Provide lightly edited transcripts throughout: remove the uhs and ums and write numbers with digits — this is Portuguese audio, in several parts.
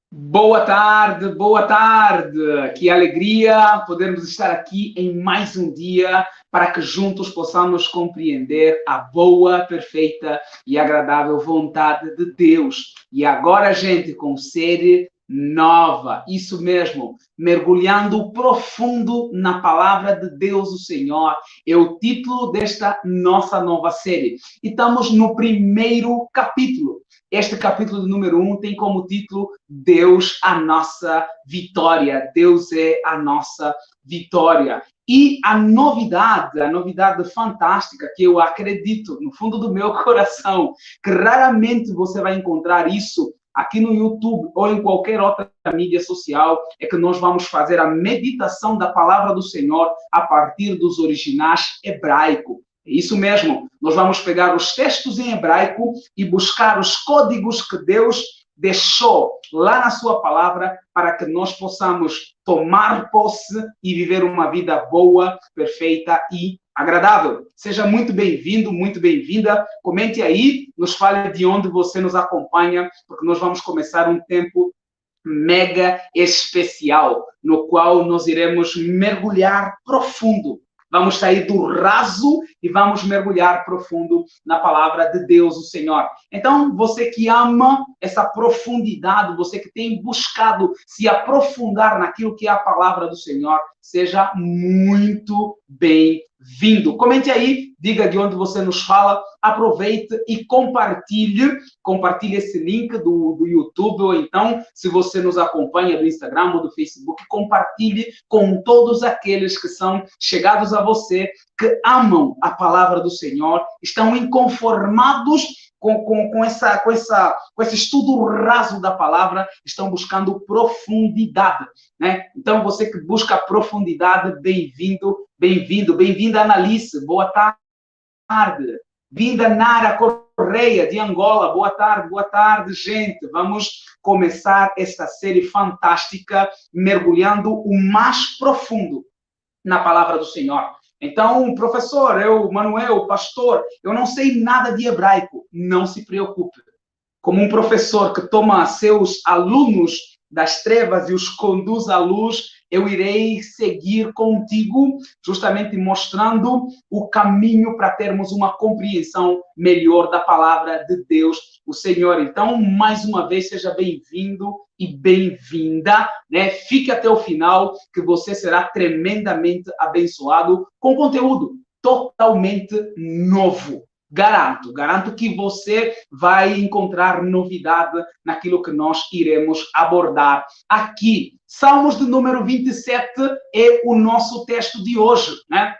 Boa tarde, boa tarde. Que alegria podermos estar aqui em mais um dia para que juntos possamos compreender a boa, perfeita e agradável vontade de Deus. E agora, gente, com série nova, isso mesmo, mergulhando profundo na palavra de Deus, o Senhor, é o título desta nossa nova série. E estamos no primeiro capítulo. Este capítulo de número 1 tem como título Deus, a nossa vitória. Deus é a nossa vitória. E a novidade fantástica que eu acredito no fundo do meu coração, que raramente você vai encontrar isso aqui no YouTube ou em qualquer outra mídia social, é que nós vamos fazer a meditação da palavra do Senhor a partir dos originais hebraico. É isso mesmo, nós vamos pegar os textos em hebraico e buscar os códigos que Deus deixou lá na sua palavra para que nós possamos tomar posse e viver uma vida boa, perfeita e agradável. Seja muito bem-vindo, muito bem-vinda. Comente aí, nos fale de onde você nos acompanha, porque nós vamos começar um tempo mega especial, no qual nós iremos mergulhar profundo. Vamos sair do raso e vamos mergulhar profundo na palavra de Deus, o Senhor. Então, você que ama essa profundidade, você que tem buscado se aprofundar naquilo que é a palavra do Senhor, seja muito bem-vindo. Comente aí, diga de onde você nos fala, aproveite e compartilhe esse link do YouTube, ou então, se você nos acompanha do Instagram ou do Facebook, compartilhe com todos aqueles que são chegados a você, que amam a palavra do Senhor, estão inconformados com esse estudo raso da palavra, estão buscando profundidade, né? Então, você que busca profundidade, bem-vindo, bem-vindo, bem-vinda, Analice, boa tarde. Vinda Nara Correia, de Angola, boa tarde, gente. Vamos começar esta série fantástica, mergulhando o mais profundo na palavra do Senhor. Então, professor, Manuel, pastor, eu não sei nada de hebraico. Não se preocupe. Como um professor que toma seus alunos das trevas e os conduz à luz, eu irei seguir contigo, justamente mostrando o caminho para termos uma compreensão melhor da palavra de Deus, o Senhor. Então, mais uma vez, seja bem-vindo e bem-vinda, né? Fique até o final, que você será tremendamente abençoado com conteúdo totalmente novo. Garanto que você vai encontrar novidade naquilo que nós iremos abordar aqui. Salmos de número 27 é o nosso texto de hoje, né?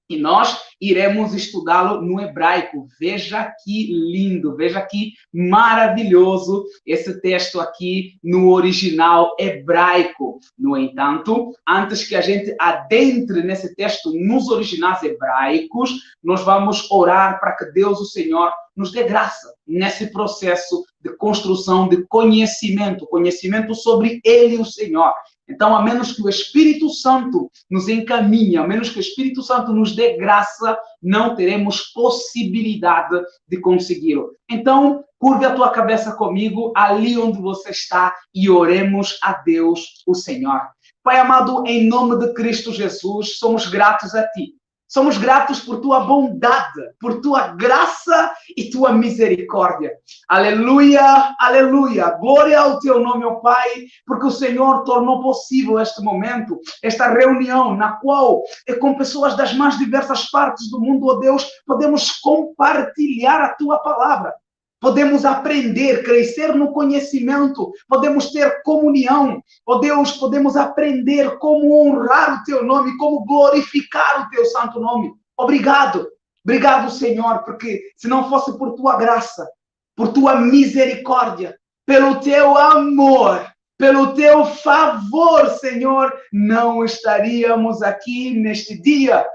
E nós iremos estudá-lo no hebraico. Veja que lindo, veja que maravilhoso esse texto aqui no original hebraico. No entanto, antes que a gente adentre nesse texto nos originais hebraicos, nós vamos orar para que Deus, o Senhor, nos dê graça nesse processo de construção de conhecimento sobre Ele, o Senhor. Então, a menos que o Espírito Santo nos encaminhe, a menos que o Espírito Santo nos dê graça, não teremos possibilidade de consegui-lo. Então, curve a tua cabeça comigo, ali onde você está, e oremos a Deus, o Senhor. Pai amado, em nome de Cristo Jesus, somos gratos a Ti. Somos gratos por tua bondade, por tua graça e tua misericórdia. Aleluia, aleluia. Glória ao teu nome, ó Pai, porque o Senhor tornou possível este momento, esta reunião na qual, com pessoas das mais diversas partes do mundo, ó Deus, podemos compartilhar a tua palavra. Podemos aprender, crescer no conhecimento, podemos ter comunhão. Ó Deus, podemos aprender como honrar o teu nome, como glorificar o teu santo nome. Obrigado. Obrigado, Senhor, porque se não fosse por tua graça, por tua misericórdia, pelo teu amor, pelo teu favor, Senhor, não estaríamos aqui neste dia.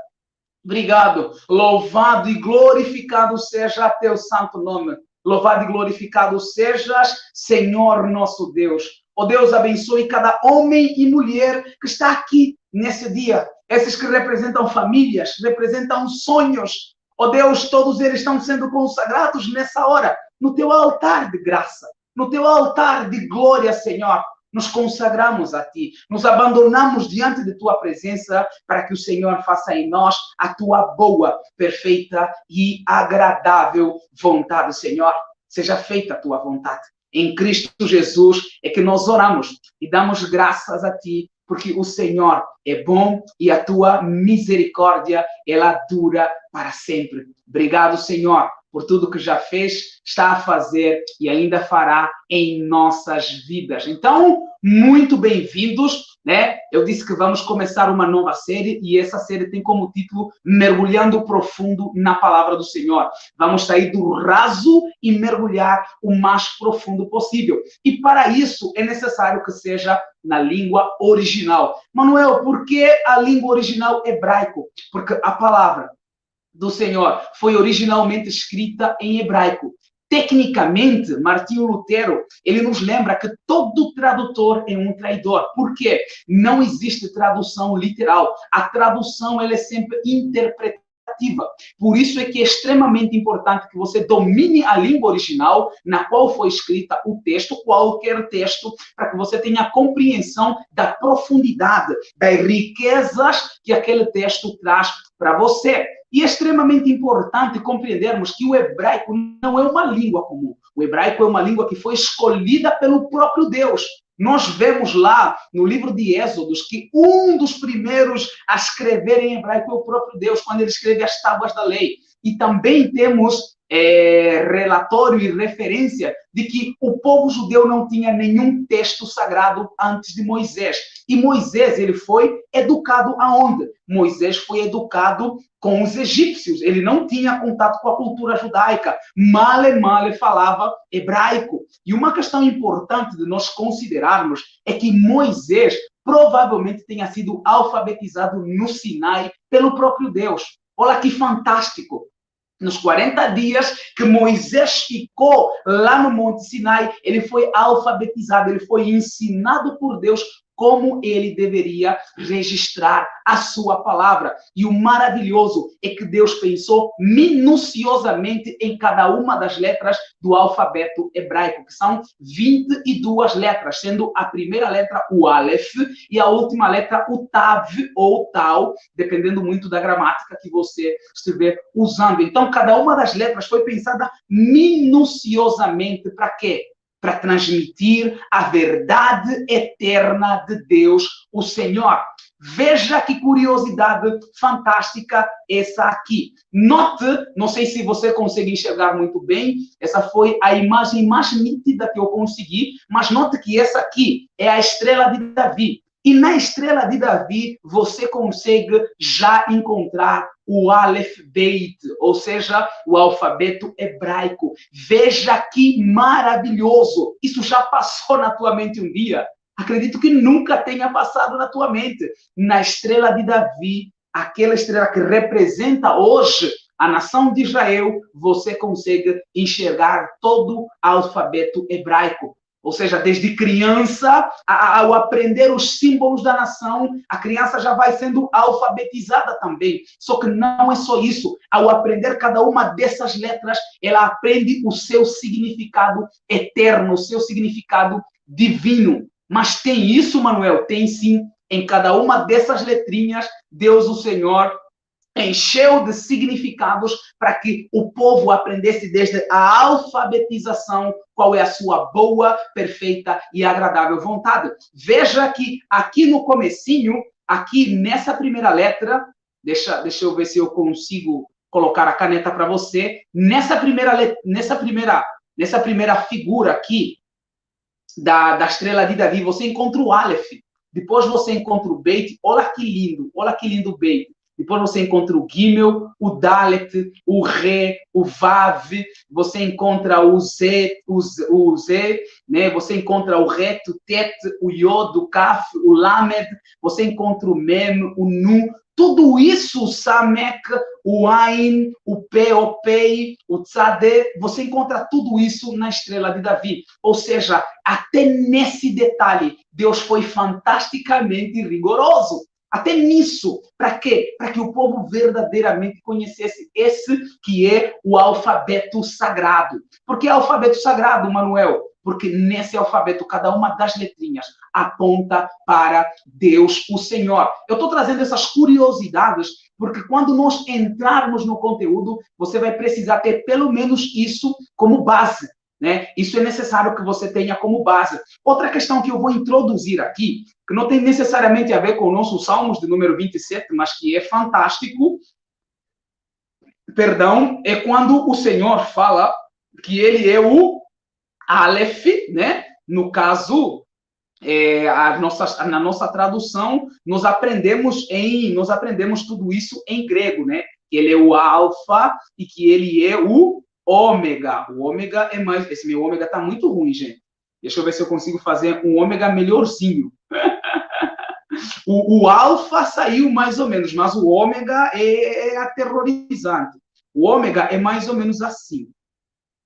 Obrigado. Louvado e glorificado seja teu santo nome. Louvado e glorificado sejas, Senhor nosso Deus. Ó Deus, abençoe cada homem e mulher que está aqui nesse dia. Esses que representam famílias, representam sonhos. Ó Deus, todos eles estão sendo consagrados nessa hora, no teu altar de graça, no teu altar de glória, Senhor. nos consagramos a Ti, nos abandonamos diante de Tua presença para que o Senhor faça em nós a Tua boa, perfeita e agradável vontade, Senhor. Seja feita a Tua vontade. Em Cristo Jesus é que nós oramos e damos graças a Ti, porque o Senhor é bom e a Tua misericórdia, ela dura para sempre. Obrigado, Senhor, por tudo que já fez, está a fazer e ainda fará em nossas vidas. Então, muito bem-vindos, né? Eu disse que vamos começar uma nova série e essa série tem como título Mergulhando Profundo na Palavra do Senhor. Vamos sair do raso e mergulhar o mais profundo possível. E para isso é necessário que seja na língua original. Manuel, por que a língua original hebraico? Porque a palavra do Senhor foi originalmente escrita em hebraico. Tecnicamente, Martinho Lutero, ele nos lembra que todo tradutor é um traidor. Por quê? Não existe tradução literal. A tradução, ela é sempre interpretativa. Por isso é que é extremamente importante que você domine a língua original na qual foi escrita o texto, qualquer texto, para que você tenha a compreensão da profundidade, das riquezas que aquele texto traz para você. E é extremamente importante compreendermos que o hebraico não é uma língua comum. O hebraico é uma língua que foi escolhida pelo próprio Deus. Nós vemos lá no livro de Êxodos que um dos primeiros a escrever em hebraico é o próprio Deus, quando ele escreve as tábuas da lei. E também temos relatório e referência de que o povo judeu não tinha nenhum texto sagrado antes de Moisés. E Moisés, ele foi educado aonde? Moisés foi educado com os egípcios. Ele não tinha contato com a cultura judaica. Male falava hebraico. E uma questão importante de nós considerarmos é que Moisés provavelmente tenha sido alfabetizado no Sinai pelo próprio Deus. Olha que fantástico! Nos 40 dias que Moisés ficou lá no Monte Sinai, ele foi alfabetizado, ele foi ensinado por Deus como ele deveria registrar a sua palavra. E o maravilhoso é que Deus pensou minuciosamente em cada uma das letras do alfabeto hebraico, que são 22 letras, sendo a primeira letra o Aleph e a última letra o Tav ou Tal, dependendo muito da gramática que você estiver usando. Então, cada uma das letras foi pensada minuciosamente para quê? Para transmitir a verdade eterna de Deus, o Senhor. Veja que curiosidade fantástica essa aqui. Note, não sei se você consegue enxergar muito bem, essa foi a imagem mais nítida que eu consegui, mas note que essa aqui é a estrela de Davi. E na estrela de Davi, você consegue já encontrar o Aleph Beit, ou seja, o alfabeto hebraico. Veja que maravilhoso! Isso já passou na tua mente um dia? Acredito que nunca tenha passado na tua mente. Na estrela de Davi, aquela estrela que representa hoje a nação de Israel, você consegue enxergar todo o alfabeto hebraico. Ou seja, desde criança, ao aprender os símbolos da nação, a criança já vai sendo alfabetizada também. Só que não é só isso. Ao aprender cada uma dessas letras, ela aprende o seu significado eterno, o seu significado divino. Mas tem isso, Manuel? Tem sim. Em cada uma dessas letrinhas, Deus, o Senhor, encheu de significados para que o povo aprendesse desde a alfabetização qual é a sua boa, perfeita e agradável vontade. Veja que aqui no comecinho, aqui nessa primeira letra, deixa eu ver se eu consigo colocar a caneta para você, nessa primeira figura aqui da estrela de Davi, você encontra o Aleph, depois você encontra o Beit, olha que lindo o Beit. Depois você encontra o Gimel, o Dalet, o Re, o Vav, você encontra o Z, né? Você encontra o Ret, o Tet, o Yod, o Kaf, o Lamed, você encontra o Mem, o Nun, tudo isso, o Samek, o Ain, o Pe, o Pei, o Tzadeh, você encontra tudo isso na estrela de Davi. Ou seja, até nesse detalhe, Deus foi fantasticamente rigoroso. Até nisso. Para quê? Para que o povo verdadeiramente conhecesse esse que é o alfabeto sagrado. Por que alfabeto sagrado, Manuel? porque nesse alfabeto, cada uma das letrinhas aponta para Deus, o Senhor. Eu estou trazendo essas curiosidades, porque quando nós entrarmos no conteúdo, você vai precisar ter pelo menos isso como base, né? Isso é necessário que você tenha como base. Outra questão que eu vou introduzir aqui, que não tem necessariamente a ver com o nosso Salmos de número 27, mas que é fantástico, perdão, é quando o Senhor fala que ele é o Aleph, né? No caso, na nossa tradução, nós aprendemos tudo isso em grego, né? Que ele é o alfa e que ele é o ômega. O ômega é mais... Esse meu ômega está muito ruim, gente. Deixa eu ver se eu consigo fazer um ômega melhorzinho. O alfa saiu mais ou menos, mas o ômega é aterrorizante. O ômega é mais ou menos assim.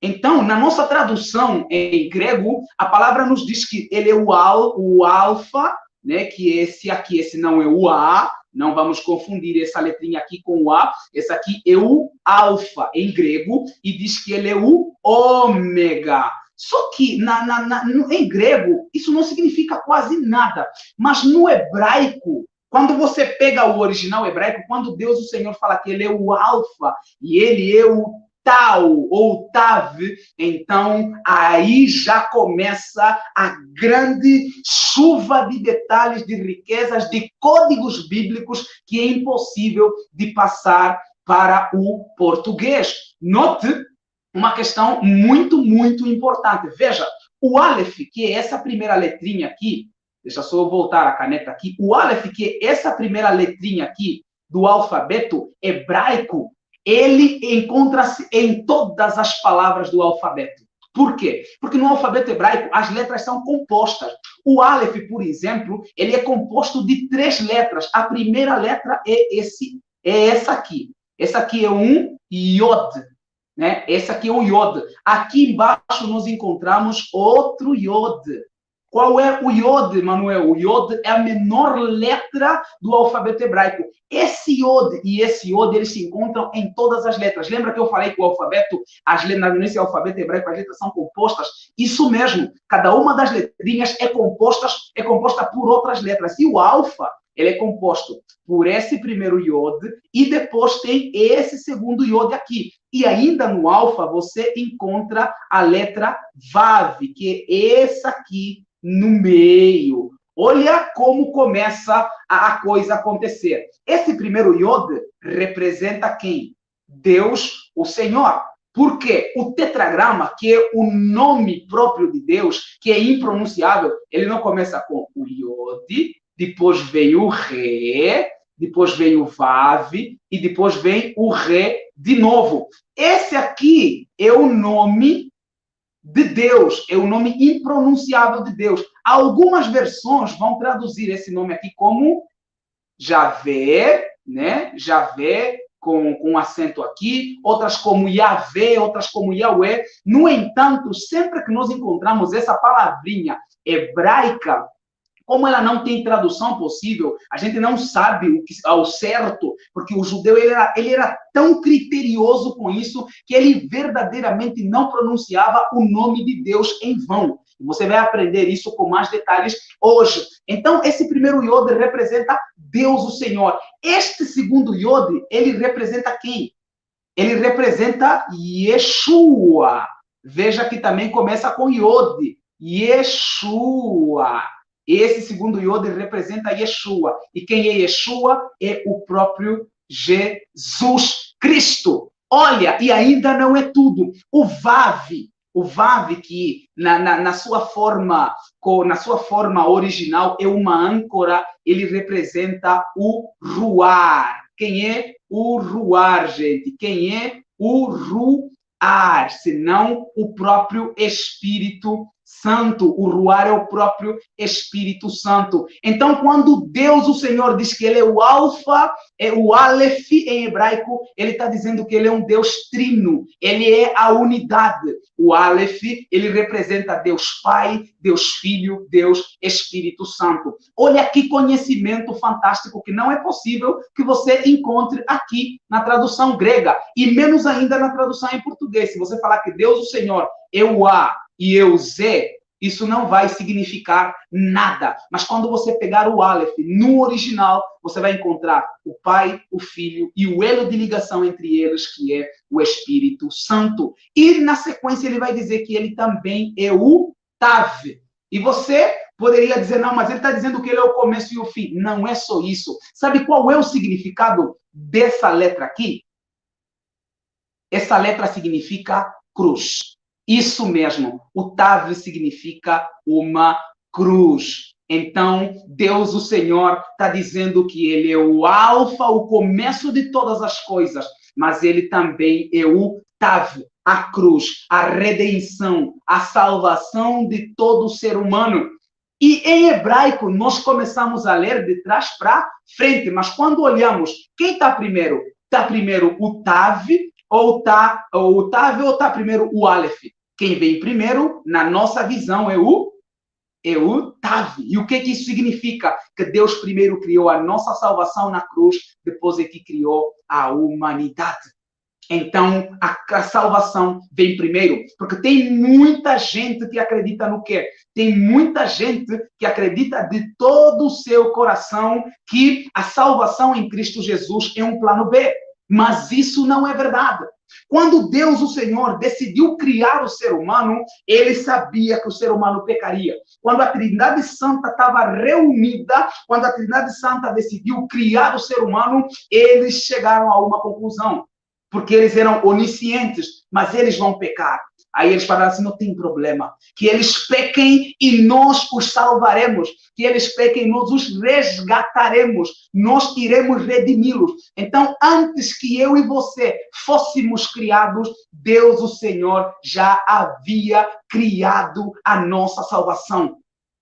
Então, na nossa tradução em grego, a palavra nos diz que ele é o alfa, né? Que esse aqui, esse não é o A, não vamos confundir essa letrinha aqui com o A. Esse aqui é o alfa em grego e diz que ele é o ômega. Só que em grego isso não significa quase nada, mas no hebraico, quando você pega o original hebraico, quando Deus, o Senhor, fala que ele é o alfa e ele é o Tau ou Tav, então aí já começa a grande chuva de detalhes, de riquezas, de códigos bíblicos que é impossível de passar para o português. Note uma questão muito, muito importante. Veja, o Aleph, que é essa primeira letrinha aqui, deixa só eu voltar a caneta aqui, o Aleph, que é essa primeira letrinha aqui do alfabeto hebraico, ele encontra-se em todas as palavras do alfabeto. Por quê? Porque no alfabeto hebraico as letras são compostas. O Aleph, por exemplo, ele é composto de 3 letras. A primeira letra é essa aqui. Essa aqui é um Yod, né? Essa aqui é um Yod. Aqui embaixo nós encontramos outro Yod. Qual é o Yod, Manuel? O Yod é a menor letra do alfabeto hebraico. Esse Yod e esse Yod, eles se encontram em todas as letras. Lembra que eu falei que o alfabeto, nesse alfabeto hebraico, as letras são compostas? Isso mesmo. Cada uma das letrinhas é composta por outras letras. E o alfa, ele é composto por esse primeiro Yod e depois tem esse segundo Yod aqui. E ainda no alfa você encontra a letra Vav, que é essa aqui no meio. Olha como começa a coisa a acontecer. Esse primeiro Yod representa quem? Deus, o Senhor. Porque o tetragrama, que é o nome próprio de Deus, que é impronunciável, ele não começa com o Yod, depois vem o Ré, depois vem o Vav e depois vem o Ré de novo. Esse aqui é o nome de Deus, é o nome impronunciável de Deus. Algumas versões vão traduzir esse nome aqui como Javé, né? Javé com acento aqui, outras como Yahvé, outras como Yahweh. No entanto, sempre que nós encontramos essa palavrinha hebraica, como ela não tem tradução possível, a gente não sabe o que ao certo, porque o judeu ele era tão criterioso com isso que ele verdadeiramente não pronunciava o nome de Deus em vão. Você vai aprender isso com mais detalhes hoje. Então, esse primeiro Yod representa Deus, o Senhor. Este segundo Yod, ele representa quem? Ele representa Yeshua. Veja que também começa com Yod. Yeshua. Esse segundo Yod representa Yeshua. E quem é Yeshua? É o próprio Jesus Cristo. Olha, e ainda não é tudo. O Vav que na sua forma original é uma âncora, ele representa o Ruar. Quem é o Ruar, gente? Quem é o Ruar? Senão o próprio Espírito Santo. O Ruar é o próprio Espírito Santo. Então, quando Deus, o Senhor, diz que ele é o Alfa, é o Aleph em hebraico, ele está dizendo que ele é um Deus trino. Ele é a unidade. O Aleph, ele representa Deus Pai, Deus Filho, Deus Espírito Santo. Olha que conhecimento fantástico que não é possível que você encontre aqui na tradução grega. E menos ainda na tradução em português. Se você falar que Deus, o Senhor, é o A, e eu Z, isso não vai significar nada. Mas quando você pegar o Aleph no original, você vai encontrar o Pai, o Filho e o elo de ligação entre eles, que é o Espírito Santo. E na sequência ele vai dizer que ele também é o Tav. E você poderia dizer, não, mas ele está dizendo que ele é o começo e o fim. Não é só isso. Sabe qual é o significado dessa letra aqui? Essa letra significa cruz. Isso mesmo. O Tav significa uma cruz. Então, Deus, o Senhor, está dizendo que ele é o alfa, o começo de todas as coisas, mas ele também é o Tav, a cruz, a redenção, a salvação de todo ser humano. E em hebraico, nós começamos a ler de trás para frente, mas quando olhamos, quem está primeiro? Está primeiro o Tav, ou está primeiro o Aleph? Quem vem primeiro, na nossa visão, é o Tav. E o que isso significa? Que Deus primeiro criou a nossa salvação na cruz, depois é que criou a humanidade. Então, a salvação vem primeiro, porque tem muita gente que acredita no quê? Tem muita gente que acredita de todo o seu coração que a salvação em Cristo Jesus é um plano B. Mas isso não é verdade. Quando Deus, o Senhor, decidiu criar o ser humano, ele sabia que o ser humano pecaria. Quando a Trindade Santa estava reunida, quando a Trindade Santa decidiu criar o ser humano, eles chegaram a uma conclusão. Porque eles eram oniscientes, mas eles vão pecar. Aí eles falaram assim, não tem problema. Que eles pequem e nós os salvaremos. Que eles pequem e nós os resgataremos. Nós iremos redimi-los. Então, antes que eu e você fôssemos criados, Deus, o Senhor, já havia criado a nossa salvação.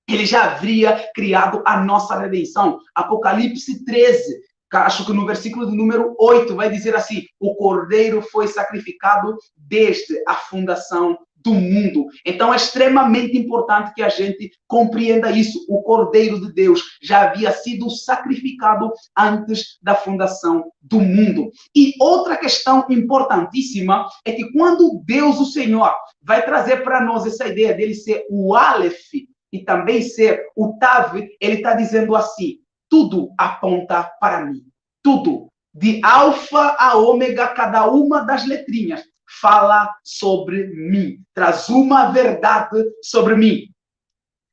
Ele já havia criado a nossa redenção. Apocalipse 13. Acho que no versículo de número 8 vai dizer assim, o Cordeiro foi sacrificado desde a fundação do mundo. Então é extremamente importante que a gente compreenda isso. O Cordeiro de Deus já havia sido sacrificado antes da fundação do mundo. E outra questão importantíssima é que quando Deus, o Senhor, vai trazer para nós essa ideia dele ser o Aleph e também ser o Tav, ele está dizendo assim, tudo aponta para mim. Tudo. De alfa a ômega, cada uma das letrinhas fala sobre mim. Traz uma verdade sobre mim.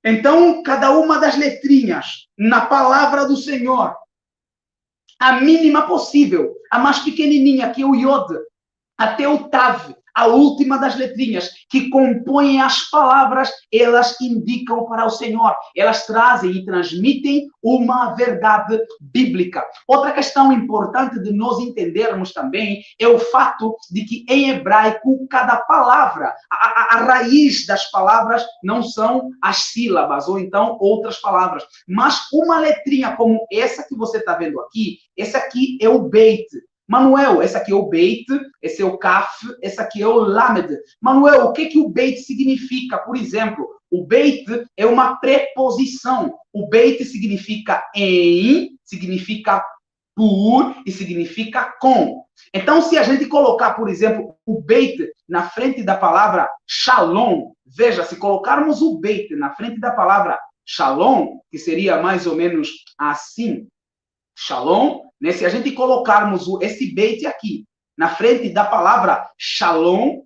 Então, cada uma das letrinhas na palavra do Senhor, a mínima possível, a mais pequenininha, que é o Yod, até o Tav, a última das letrinhas, que compõem as palavras, elas indicam para o Senhor. Elas trazem e transmitem uma verdade bíblica. Outra questão importante de nós entendermos também é o fato de que em hebraico, cada palavra, a raiz das palavras não são as sílabas, ou então outras palavras. Mas uma letrinha como essa que você está vendo aqui, essa aqui é o Beit. Manuel, esse aqui é o Beit, esse é o Kaf, esse aqui é o Lamed. Manuel, o que o Beit significa? Por exemplo, o Beit é uma preposição. O Beit significa em, significa por e significa com. Então, se a gente colocar, por exemplo, o Beit na frente da palavra Shalom, veja, se colocarmos o Beit na frente da palavra Shalom, que seria mais ou menos assim, Shalom, né? Se a gente colocarmos esse Beit aqui na frente da palavra Shalom,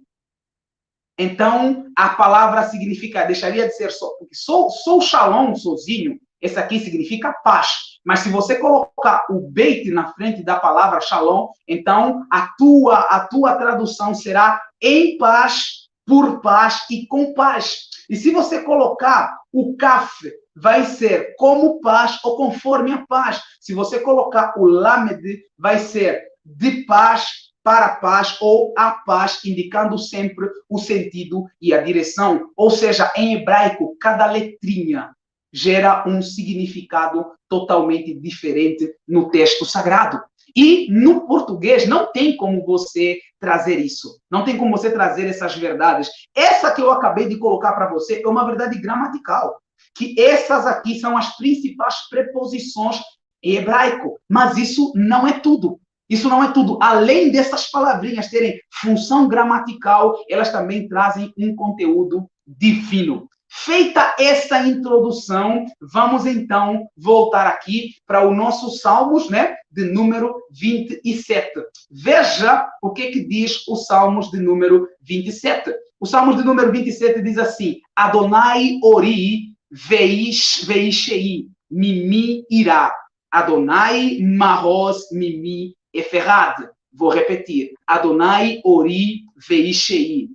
então a palavra significa, deixaria de ser só, porque só Shalom sozinho, esse aqui significa paz. Mas se você colocar o Beit na frente da palavra Shalom, então a tua tradução será em paz, por paz e com paz. E se você colocar o Kaf, vai ser como paz ou conforme a paz. Se você colocar o Lamed, vai ser de paz para paz ou a paz, indicando sempre o sentido e a direção. Ou seja, em hebraico, cada letrinha gera um significado totalmente diferente no texto sagrado. E no português não tem como você trazer isso. Não tem como você trazer essas verdades. Essa que eu acabei de colocar para você é uma verdade gramatical. Que essas aqui são as principais preposições em hebraico. Mas isso não é tudo. Isso não é tudo. Além dessas palavrinhas terem função gramatical, elas também trazem um conteúdo divino. Feita essa introdução, vamos então voltar aqui para o nosso Salmos, né, de número 27. Veja o que diz o Salmos de número 27. O Salmos de número 27 diz assim: Adonai ori veishei mimi irá. Adonai mahoz mimi eferrad. Vou repetir. Adonai ori veishei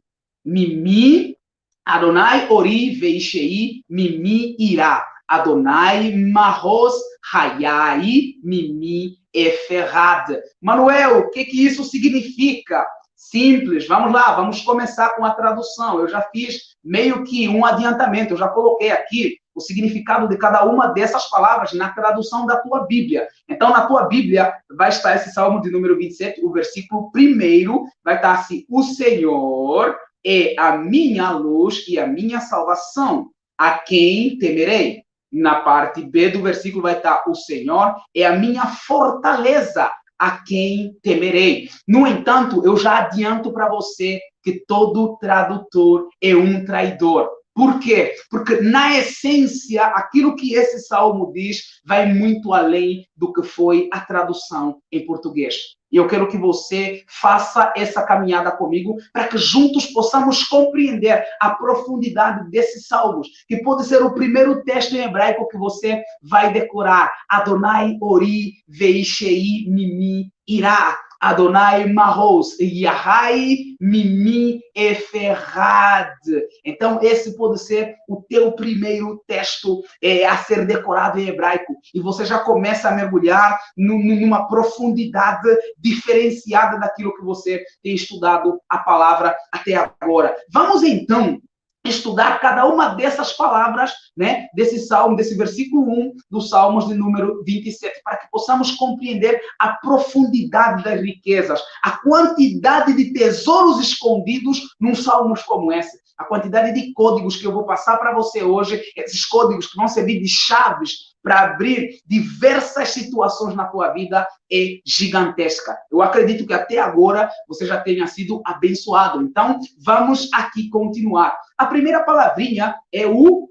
mimi. Adonai ori veishei mimi irá. Adonai mahoz hayai mimi eferrad. Manuel, o que isso significa? Simples, vamos lá, vamos começar com a tradução. Eu já fiz meio que um adiantamento, eu já coloquei aqui o significado de cada uma dessas palavras na tradução da tua Bíblia. Então, na tua Bíblia vai estar esse Salmo de número 27, o versículo 1 vai estar assim: o Senhor é a minha luz e a minha salvação, a quem temerei? Na parte B do versículo vai estar: o Senhor é a minha fortaleza, a quem temerei. No entanto, eu já adianto para você que todo tradutor é um traidor. Por quê? Porque, na essência, aquilo que esse salmo diz vai muito além do que foi a tradução em português. E eu quero que você faça essa caminhada comigo para que juntos possamos compreender a profundidade desses salmos, que pode ser o primeiro texto em hebraico que você vai decorar. Adonai ori veishei mimi irá. Adonai mahoz yahai mimi eferrad. Então, esse pode ser o teu primeiro texto a ser decorado em hebraico. E você já começa a mergulhar numa profundidade diferenciada daquilo que você tem estudado a palavra até agora. Vamos, então, estudar cada uma dessas palavras, né, desse salmo, desse versículo 1 dos Salmos de número 27, para que possamos compreender a profundidade das riquezas, a quantidade de tesouros escondidos num salmos como esse, a quantidade de códigos que eu vou passar para você hoje, esses códigos que vão servir de chaves para abrir diversas situações na tua vida, é gigantesca. Eu acredito que até agora você já tenha sido abençoado. Então, vamos aqui continuar. A primeira palavrinha é o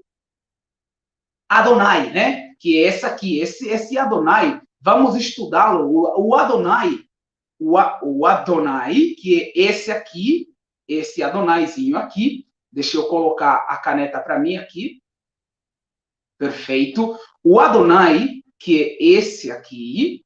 Adonai, né? Que é essa aqui, esse Adonai. Vamos estudá-lo. O Adonai, o Adonai, que é esse aqui, esse Adonaizinho aqui. Deixa eu colocar a caneta para mim aqui. Perfeito. O Adonai, que é esse aqui,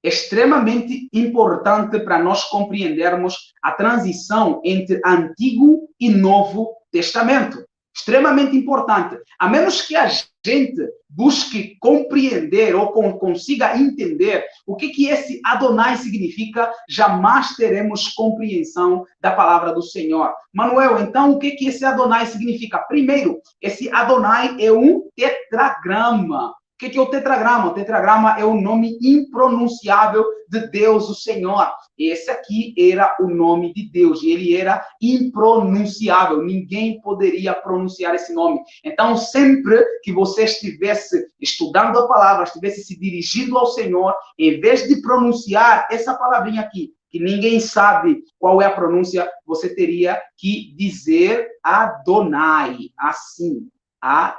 é extremamente importante para nós compreendermos a transição entre Antigo e Novo Testamento. Extremamente importante. A menos que a gente busque compreender ou consiga entender o que esse Adonai significa, jamais teremos compreensão da palavra do Senhor. Manuel, então, o que esse Adonai significa? Primeiro, esse Adonai é um tetragrama. O que é o tetragrama? O tetragrama é o nome impronunciável de Deus, o Senhor. Esse aqui era o nome de Deus e ele era impronunciável. Ninguém poderia pronunciar esse nome. Então, sempre que você estivesse estudando a palavra, estivesse se dirigindo ao Senhor, em vez de pronunciar essa palavrinha aqui, que ninguém sabe qual é a pronúncia, você teria que dizer Adonai, assim, Adonai.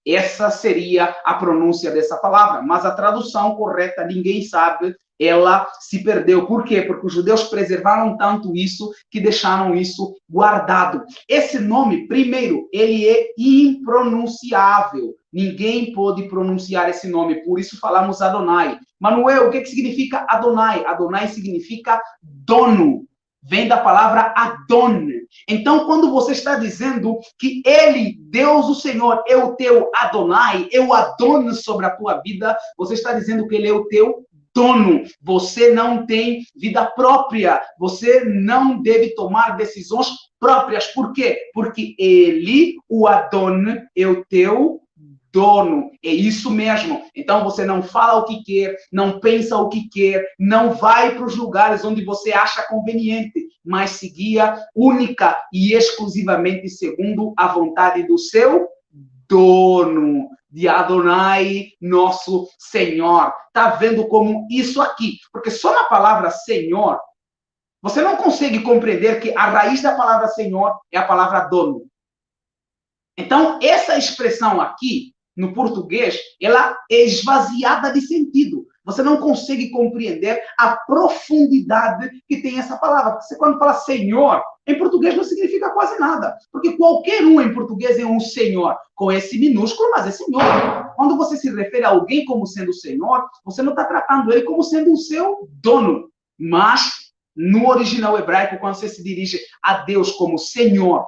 Essa seria a pronúncia dessa palavra, mas a tradução correta, ninguém sabe, ela se perdeu. Por quê? Porque os judeus preservaram tanto isso que deixaram isso guardado. Esse nome, primeiro, ele é impronunciável. Ninguém pode pronunciar esse nome, por isso falamos Adonai. Manuel, o que significa Adonai? Adonai significa dono. Vem da palavra Adon. Então, quando você está dizendo que ele, Deus, o Senhor, é o teu Adonai, é o Adon sobre a tua vida, você está dizendo que ele é o teu dono. Você não tem vida própria. Você não deve tomar decisões próprias. Por quê? Porque ele, o Adon, é o teu dono. É isso mesmo. Então você não fala o que quer, não pensa o que quer, não vai para os lugares onde você acha conveniente, mas se guia única e exclusivamente segundo a vontade do seu dono. de Adonai, nosso Senhor. Está vendo como isso aqui? Porque só na palavra Senhor, você não consegue compreender que a raiz da palavra Senhor é a palavra dono. Então, essa expressão aqui, no português, ela é esvaziada de sentido. Você não consegue compreender a profundidade que tem essa palavra. Porque você, quando fala Senhor, em português não significa quase nada. Porque qualquer um em português é um Senhor, com esse minúsculo, mas é Senhor. Quando você se refere a alguém como sendo Senhor, você não está tratando ele como sendo o seu dono. Mas, no original hebraico, quando você se dirige a Deus como Senhor,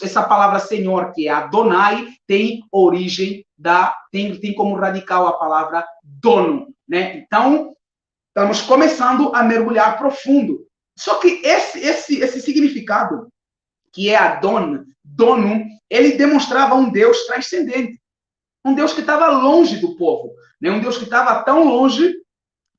essa palavra Senhor, que é Adonai, tem origem tem como radical a palavra dono, né? Então, estamos começando a mergulhar profundo. Só que esse significado, que é Adon, dono, ele demonstrava um Deus transcendente, um Deus que estava longe do povo, né? Um Deus que estava tão longe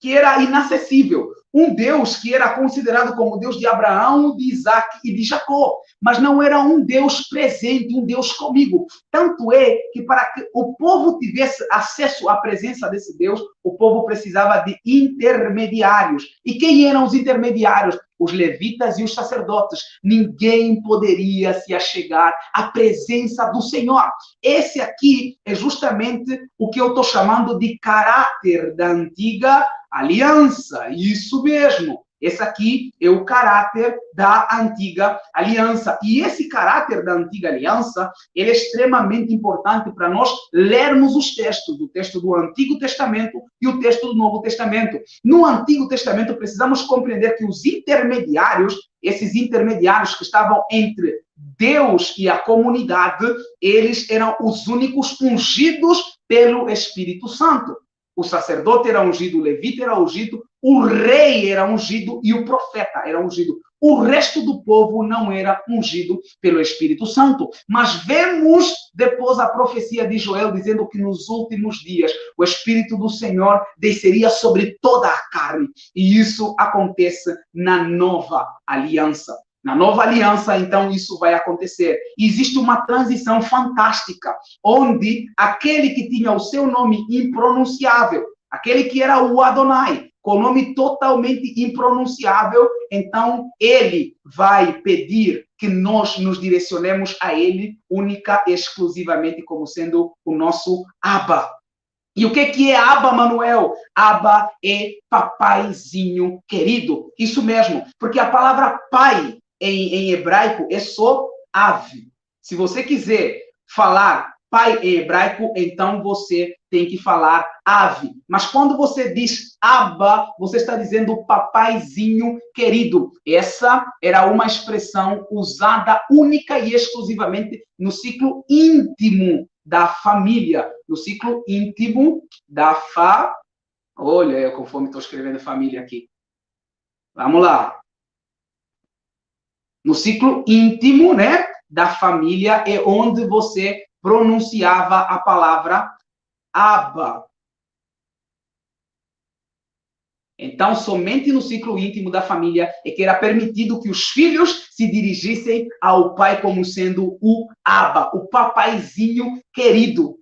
que era inacessível. Um Deus que era considerado como o Deus de Abraão, de Isaac e de Jacó, mas não era um Deus presente, um Deus comigo. Tanto é que para que o povo tivesse acesso à presença desse Deus, o povo precisava de intermediários. E quem eram os intermediários? Os levitas e os sacerdotes. Ninguém poderia se achegar à presença do Senhor. Esse aqui é justamente o que eu estou chamando de caráter da antiga aliança. Isso mesmo. Esse aqui é o caráter da antiga aliança. E esse caráter da antiga aliança, ele é extremamente importante para nós lermos os textos, o texto do Antigo Testamento e o texto do Novo Testamento. No Antigo Testamento, precisamos compreender que os intermediários, esses intermediários que estavam entre Deus e a comunidade, eles eram os únicos ungidos pelo Espírito Santo. O sacerdote era ungido, o levita era ungido, o rei era ungido e o profeta era ungido. O resto do povo não era ungido pelo Espírito Santo. Mas vemos depois a profecia de Joel dizendo que nos últimos dias o Espírito do Senhor desceria sobre toda a carne. E isso acontece na nova aliança. Na nova aliança, então, isso vai acontecer. Existe uma transição fantástica, onde aquele que tinha o seu nome impronunciável, aquele que era o Adonai, com nome totalmente impronunciável, então ele vai pedir que nós nos direcionemos a ele única e exclusivamente como sendo o nosso Abba. E o que é Abba, Manuel? Abba é papaizinho querido. Isso mesmo, porque a palavra pai em hebraico é só ave. Se você quiser falar pai em hebraico, então você tem que falar ave. Mas quando você diz Abba, você está dizendo papaizinho querido. Essa era uma expressão usada única e exclusivamente no ciclo íntimo da família. No ciclo íntimo da Olha, conforme estou escrevendo família aqui. Vamos lá. No ciclo íntimo, né, da família é onde você pronunciava a palavra Abba. Então, somente no ciclo íntimo da família é que era permitido que os filhos se dirigissem ao pai como sendo o Abba, o papaizinho querido.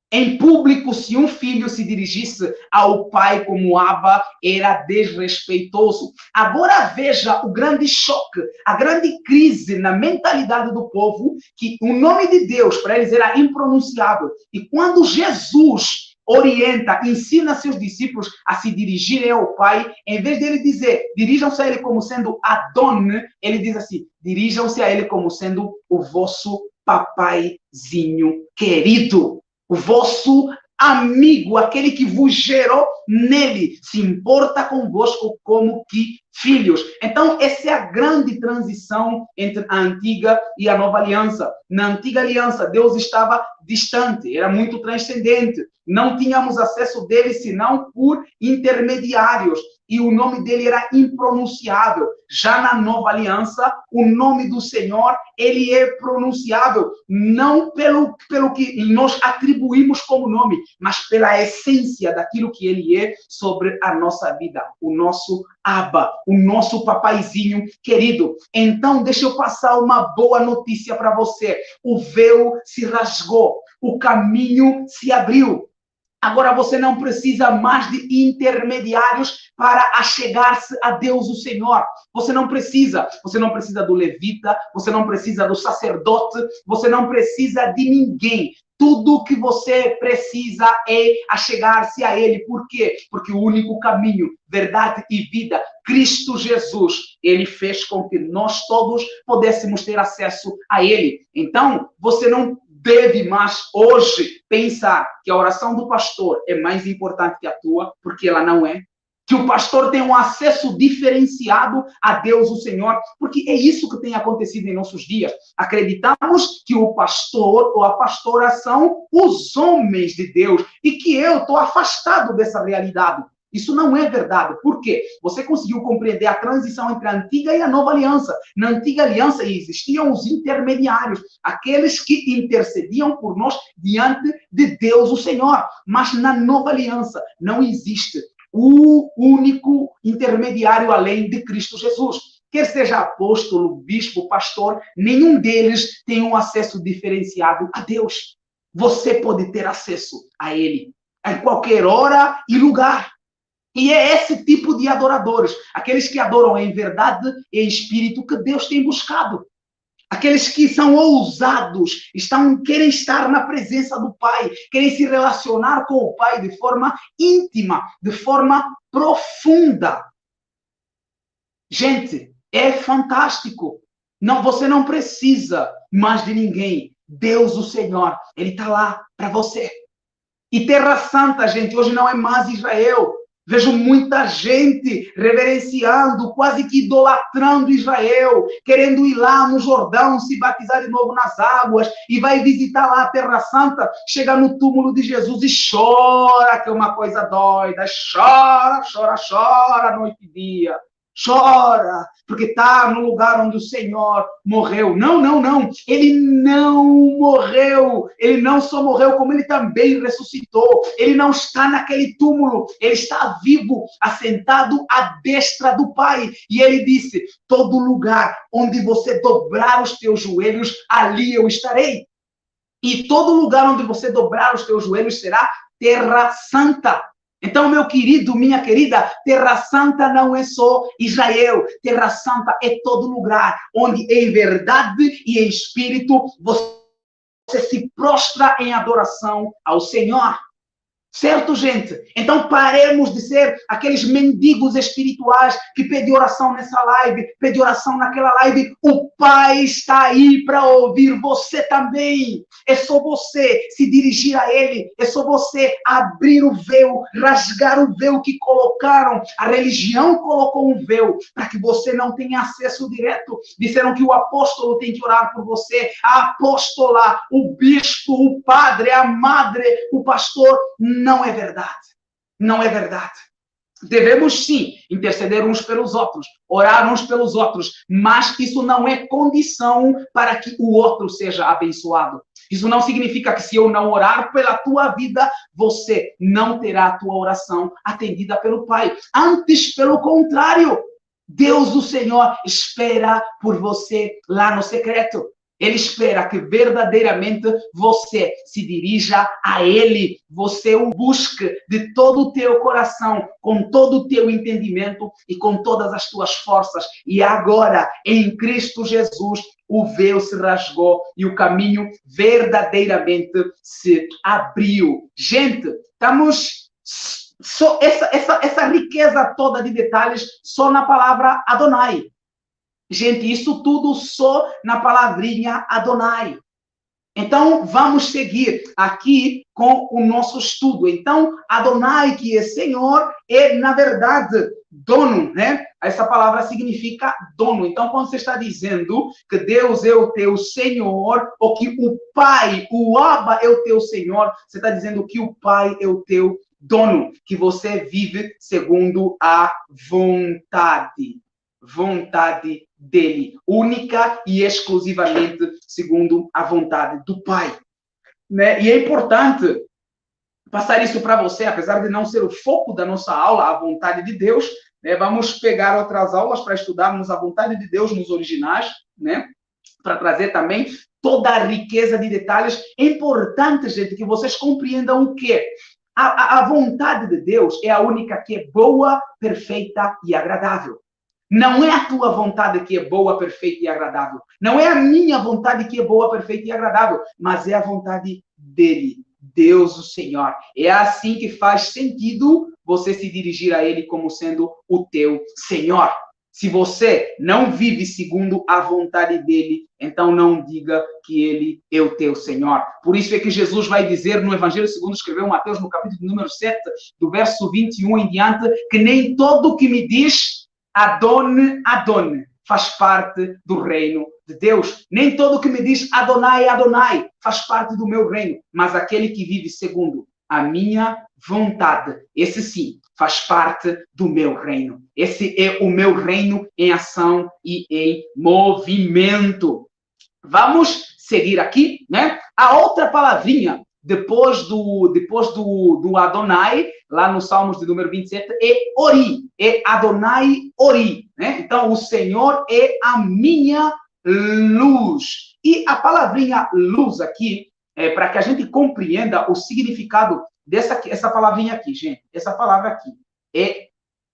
Em público, se um filho se dirigisse ao pai como Abba, era desrespeitoso. Agora veja o grande choque, a grande crise na mentalidade do povo, que o nome de Deus para eles era impronunciável. E quando Jesus orienta, ensina seus discípulos a se dirigirem ao pai, em vez dele dizer, dirijam-se a ele como sendo Adon, ele diz assim, dirijam-se a ele como sendo o vosso papaizinho querido. O vosso amigo, aquele que vos gerou nele, se importa convosco como que filhos. Então, essa é a grande transição entre a antiga e a nova aliança. Na antiga aliança, Deus estava distante, era muito transcendente. Não tínhamos acesso dele senão por intermediários. E o nome dele era impronunciável. Já na nova aliança, o nome do Senhor, ele é pronunciável, não pelo que nós atribuímos como nome, mas pela essência daquilo que ele é sobre a nossa vida, o nosso Abba, o nosso papaizinho querido. Então, deixa eu passar uma boa notícia para você. O véu se rasgou. o caminho se abriu. Agora você não precisa mais de intermediários para achegar-se a Deus, o Senhor. Você não precisa do levita, você não precisa do sacerdote, você não precisa de ninguém. Tudo que você precisa é achegar-se a Ele. Por quê? Porque o único caminho, verdade e vida, Cristo Jesus, Ele fez com que nós todos pudéssemos ter acesso a Ele. Então, você não deve mais hoje pensar que a oração do pastor é mais importante que a tua, porque ela não é. Que o pastor tem um acesso diferenciado a Deus, o Senhor, porque é isso que tem acontecido em nossos dias. Acreditamos que o pastor ou a pastora são os homens de Deus e que eu estou afastado dessa realidade. Isso não é verdade. Por quê? Você conseguiu compreender a transição entre a antiga e a nova aliança. Na antiga aliança existiam os intermediários, aqueles que intercediam por nós diante de Deus, o Senhor. Mas na nova aliança não existe o único intermediário além de Cristo Jesus. Quer seja apóstolo, bispo, pastor, nenhum deles tem um acesso diferenciado a Deus. Você pode ter acesso a Ele em qualquer hora e lugar. E é esse tipo de adoradores, aqueles que adoram em verdade e em espírito, que Deus tem buscado. Aqueles que são ousados, querem estar na presença do Pai, querem se relacionar com o Pai de forma íntima, de forma profunda. Gente, é fantástico. Não, você não precisa mais de ninguém. Deus, o Senhor, Ele está lá para você. E Terra Santa, gente, hoje não é mais Israel. Vejo muita gente reverenciando, quase que idolatrando Israel, querendo ir lá no Jordão, se batizar de novo nas águas, e vai visitar lá a Terra Santa, chega no túmulo de Jesus e chora, que é uma coisa doida, chora, chora, chora, noite e dia. Chora, porque está no lugar onde o Senhor morreu. Não, não, não. Ele não morreu. Ele não só morreu, como ele também ressuscitou. Ele não está naquele túmulo. Ele está vivo, assentado à destra do Pai. E ele disse, todo lugar onde você dobrar os teus joelhos, ali eu estarei. E todo lugar onde você dobrar os teus joelhos será Terra Santa. Então, meu querido, minha querida, Terra Santa não é só Israel. Terra Santa é todo lugar onde, em verdade e em espírito, você se prostra em adoração ao Senhor. Certo, gente? Então paremos de ser aqueles mendigos espirituais que pedem oração nessa live, pedem oração naquela live. O Pai está aí para ouvir você também. É só você se dirigir a Ele. É só você abrir o véu, rasgar o véu que colocaram. A religião colocou um véu para que você não tenha acesso direto. Disseram que o apóstolo tem que orar por você, a apóstola, o bispo, o padre, a madre, o pastor. Não é verdade. Não é verdade. Devemos sim interceder uns pelos outros, orar uns pelos outros, mas isso não é condição para que o outro seja abençoado. Isso não significa que se eu não orar pela tua vida, você não terá a tua oração atendida pelo Pai. Antes, pelo contrário, Deus, o Senhor, espera por você lá no secreto. Ele espera que verdadeiramente você se dirija a Ele, você o busque de todo o teu coração, com todo o teu entendimento e com todas as tuas forças. E agora, em Cristo Jesus, o véu se rasgou e o caminho verdadeiramente se abriu. Gente, estamos... Só essa riqueza toda de detalhes só na palavra Adonai. Gente, isso tudo só na palavrinha Adonai. Então, vamos seguir aqui com o nosso estudo. Então, Adonai, que é Senhor, é, na verdade, dono, né? Essa palavra significa dono. Então, quando você está dizendo que Deus é o teu Senhor, ou que o Pai, o Abba é o teu Senhor, você está dizendo que o Pai é o teu dono, que você vive segundo a vontade dele, única e exclusivamente segundo a vontade do Pai. Né? E é importante passar isso para você, apesar de não ser o foco da nossa aula, a vontade de Deus, né? Vamos pegar outras aulas para estudarmos a vontade de Deus nos originais, né? para trazer também toda a riqueza de detalhes. É importante, gente, que vocês compreendam o quê? A vontade de Deus é a única que é boa, perfeita e agradável. Não é a tua vontade que é boa, perfeita e agradável. Não é a minha vontade que é boa, perfeita e agradável, mas é a vontade dele, Deus, o Senhor. É assim que faz sentido você se dirigir a ele como sendo o teu Senhor. Se você não vive segundo a vontade dele, então não diga que ele é o teu Senhor. Por isso é que Jesus vai dizer no Evangelho segundo escreveu Mateus, no capítulo número 7, do verso 21 em diante, que nem todo o que me diz Adone, Adone, faz parte do reino de Deus. Nem todo o que me diz Adonai, Adonai, faz parte do meu reino. Mas aquele que vive segundo a minha vontade, esse sim, faz parte do meu reino. Esse é o meu reino em ação e em movimento. Vamos seguir aqui, né? A outra palavrinha, depois do Adonai, lá no Salmos de número 27, é Ori, é Adonai Ori, né? Então, o Senhor é a minha luz. E a palavrinha luz aqui, para que a gente compreenda o significado essa palavrinha aqui, gente, essa palavra aqui, é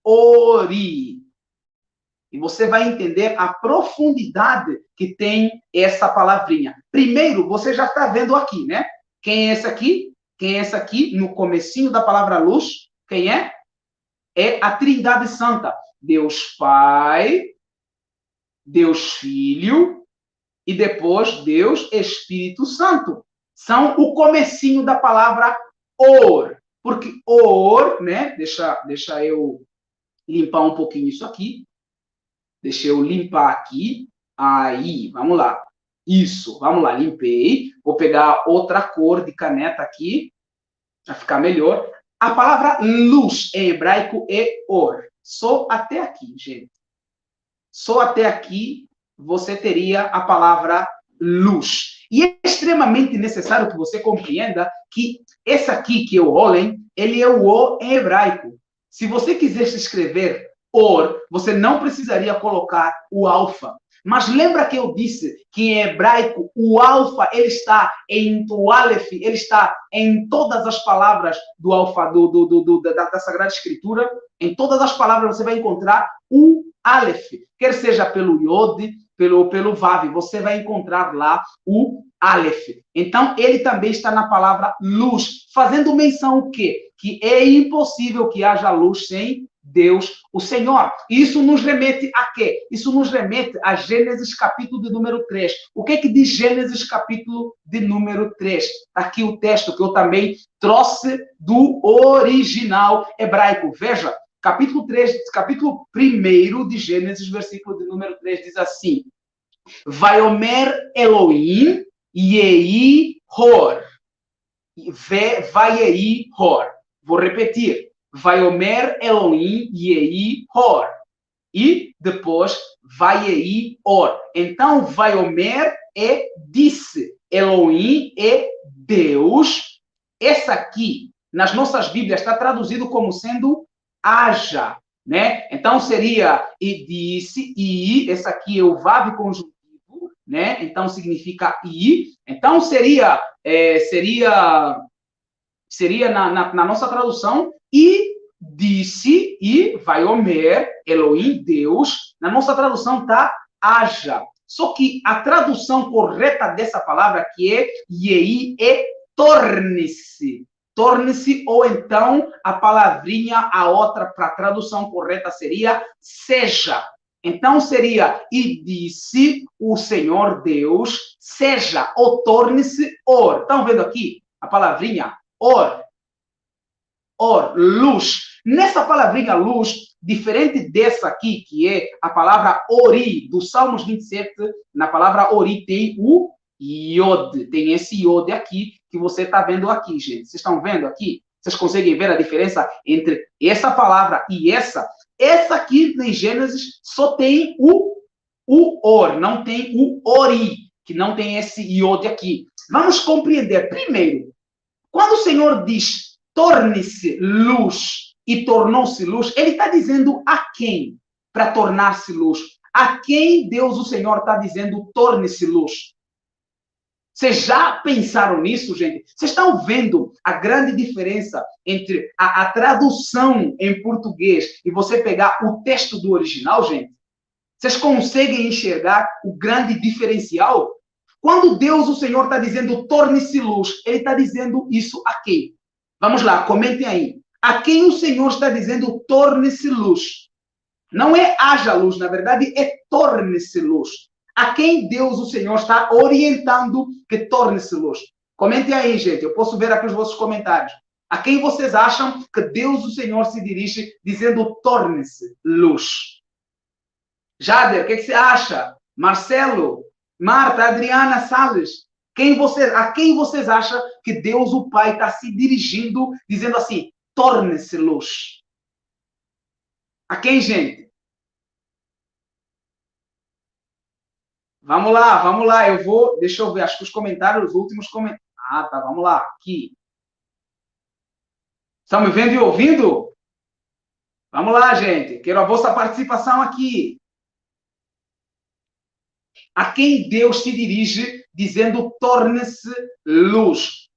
Ori. E você vai entender a profundidade que tem essa palavrinha. Primeiro, você já está vendo aqui, né? Quem é esse aqui? Quem é esse aqui? No comecinho da palavra luz, quem é? É a Trindade Santa. Deus Pai, Deus Filho e depois Deus Espírito Santo. São o comecinho da palavra or. Porque or, né? Deixa eu limpar um pouquinho isso aqui. Deixa eu limpar aqui. Aí, vamos lá. Isso, vamos lá, limpei. Vou pegar outra cor de caneta aqui, para ficar melhor. A palavra luz em hebraico é or. Só até aqui, gente. Só até aqui você teria a palavra luz. E é extremamente necessário que você compreenda que esse aqui, que é o Olen, ele é o O em hebraico. Se você quisesse escrever or, você não precisaria colocar o alfa. Mas lembra que eu disse que em hebraico o alfa ele está em o aleph, ele está em todas as palavras do alfa da Sagrada Escritura. Em todas as palavras você vai encontrar o aleph, quer seja pelo yod, pelo vav, você vai encontrar lá o aleph. Então ele também está na palavra luz, fazendo menção o quê? Que é impossível que haja luz sem Deus, o Senhor. E isso nos remete a quê? Isso nos remete a Gênesis capítulo de número 3. O que é que diz Gênesis capítulo de número 3? Aqui o texto que eu também trouxe do original hebraico. Veja, capítulo 3, capítulo 1 de Gênesis, versículo de número 3, diz assim: Vaiomer Elohim Yehi Hor. Vaiehi Hor. Vou repetir. Vaiomer Elohim Yehi Hor. E depois Vaiehi Or. Então, Vaiomer é disse. Elohim é Deus. Essa aqui, nas nossas Bíblias, está traduzido como sendo haja, né? Então, seria e disse, e, essa aqui é o vav conjuntivo, né? Então, significa e. Então, seria na nossa tradução, e disse, e Vaiomer, Elohim, Deus. Na nossa tradução está haja. Só que a tradução correta dessa palavra, que é Yehi, é torne-se. Torne-se, ou então a palavrinha, a outra para a tradução correta seria seja. Então seria, e disse o Senhor Deus, seja, ou torne-se, or. Estão vendo aqui a palavrinha? Or, luz. Nessa palavrinha luz, diferente dessa aqui, que é a palavra ori, do Salmos 27, na palavra ori tem o iod. Tem esse iod aqui, que você está vendo aqui, gente. Vocês estão vendo aqui? Vocês conseguem ver a diferença entre essa palavra e essa? Essa aqui, em Gênesis, só tem o or, não tem o ori, que não tem esse iod aqui. Vamos compreender. Primeiro, quando o Senhor diz torne-se luz e tornou-se luz, ele está dizendo a quem para tornar-se luz? A quem Deus, o Senhor, está dizendo, torne-se luz? Vocês já pensaram nisso, gente? Vocês estão vendo a grande diferença entre a tradução em português e você pegar o texto do original, gente? Vocês conseguem enxergar o grande diferencial? Quando Deus, o Senhor, está dizendo torne-se luz, Ele está dizendo isso a quem? Vamos lá, comentem aí. A quem o Senhor está dizendo torne-se luz? Não é haja luz, na verdade é torne-se luz. A quem Deus, o Senhor, está orientando que torne-se luz? Comentem aí, gente. Eu posso ver aqui os vossos comentários. A quem vocês acham que Deus, o Senhor, se dirige dizendo torne-se luz? Jader, o que você acha? Marcelo, Marta, Adriana, Salles. A quem vocês acham que Deus, o Pai, está se dirigindo dizendo assim, torne-se luz? A quem, gente? Vamos lá, deixa eu ver, acho que os comentários, os últimos comentários. Ah, tá, vamos lá, aqui. Estão me vendo e ouvindo? Vamos lá, gente, quero a vossa participação aqui. A quem Deus se dirige dizendo torne-se luz?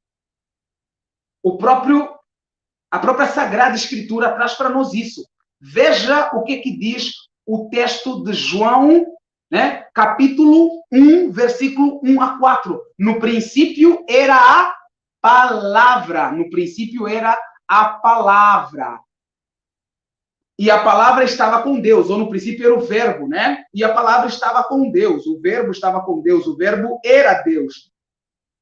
A própria Sagrada Escritura traz para nós isso. Veja o que diz o texto de João, né? Capítulo 1, versículo 1 a 4. No princípio era a palavra. No princípio era a palavra. E a palavra estava com Deus, ou no princípio era o verbo, né? E a palavra estava com Deus, o verbo estava com Deus, o verbo era Deus.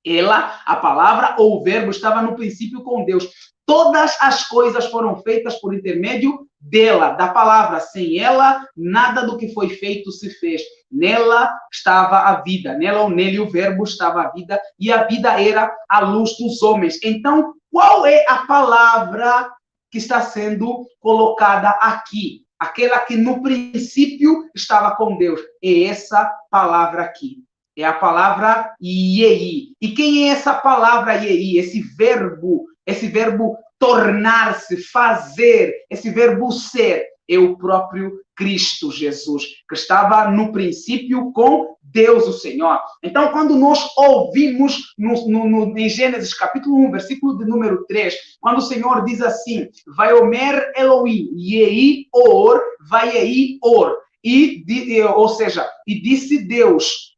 Ela, a palavra ou o verbo estava no princípio com Deus. Todas as coisas foram feitas por intermédio dela, da palavra. Sem ela, nada do que foi feito se fez. Nela estava a vida, nela ou nele o verbo estava a vida, e a vida era a luz dos homens. Então, qual é a palavra que está sendo colocada aqui? Aquela que no princípio estava com Deus. É essa palavra aqui. É a palavra Yei. E quem é essa palavra Yei? Esse verbo tornar-se, fazer, esse verbo ser, é o próprio Cristo Jesus, que estava no princípio com Deus o Senhor. Então, quando nós ouvimos em Gênesis capítulo 1, versículo de número 3, quando o Senhor diz assim, Vaiomer Elohim, Yei Or, Vaiei Or, ou seja, e disse Deus,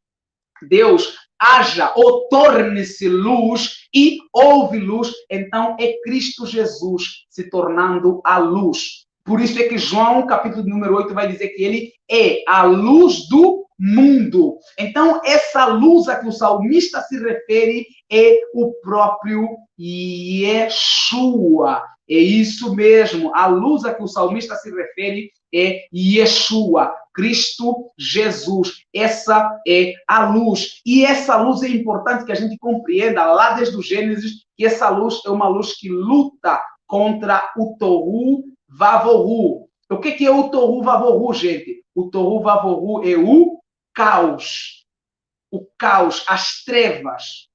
haja ou torne-se luz e houve luz, então é Cristo Jesus se tornando a luz. Por isso é que João, capítulo número 8, vai dizer que ele é a luz do mundo. Então, essa luz a que o salmista se refere é o próprio Yeshua. É isso mesmo, a luz a que o salmista se refere é Yeshua, Cristo Jesus. Essa é a luz. E essa luz é importante que a gente compreenda lá desde o Gênesis, que essa luz é uma luz que luta contra o Tohu Vavohu. O que é o Tohu Vavohu, gente? O Tohu Vavohu é o caos. O caos, as trevas.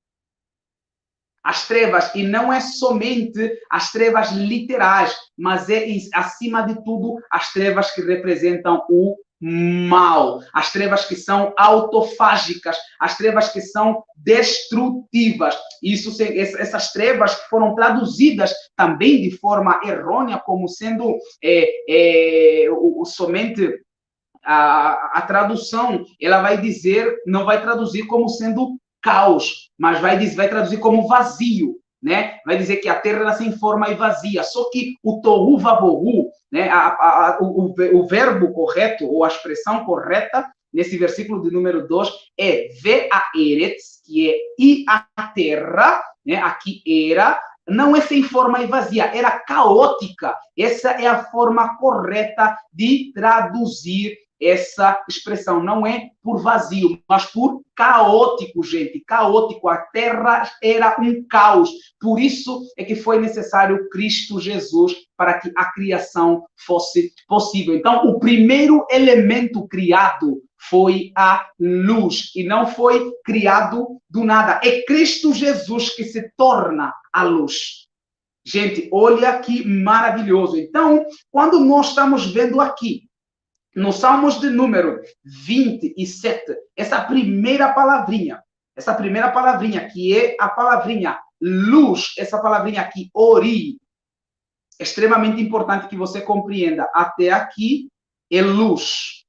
As trevas, e não é somente as trevas literais, mas é, acima de tudo, as trevas que representam o mal, as trevas que são autofágicas, as trevas que são destrutivas. Essas trevas foram traduzidas também de forma errônea, como sendo somente a tradução, ela vai dizer, não vai traduzir como sendo caos, mas vai traduzir como vazio, né? Vai dizer que a terra era sem forma e vazia. Só que o tohu vavohu, né? O verbo correto, ou a expressão correta, nesse versículo de número 2, é ve'aretz, que é e a terra, né? Aqui era, não é sem forma e vazia, era caótica. Essa é a forma correta de traduzir essa expressão. Não é por vazio, mas por caótico, gente. Caótico. A terra era um caos. Por isso é que foi necessário Cristo Jesus para que a criação fosse possível. Então, o primeiro elemento criado foi a luz. E não foi criado do nada. É Cristo Jesus que se torna a luz. Gente, olha que maravilhoso. Então, quando nós estamos vendo aqui No Salmos de número 27, essa primeira palavrinha, que é a palavrinha luz, essa palavrinha aqui, ori, é extremamente importante que você compreenda. Até aqui é luz.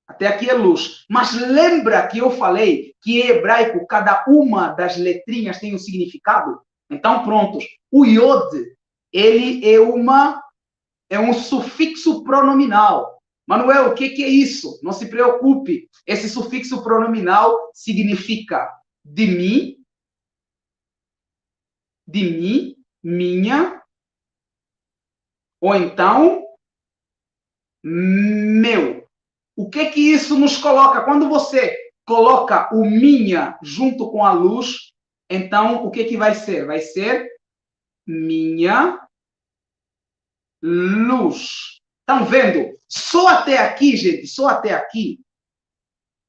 Até aqui é luz. Mas lembra que eu falei que em hebraico cada uma das letrinhas tem um significado? Então, prontos. O iod, ele é um sufixo pronominal. Manuel, o que é isso? Não se preocupe. Esse sufixo pronominal significa de mim, minha, ou então meu. O que isso nos coloca? Quando você coloca o minha junto com a luz, então o que vai ser? Vai ser minha luz. Estão vendo? Só até aqui, gente, só até aqui,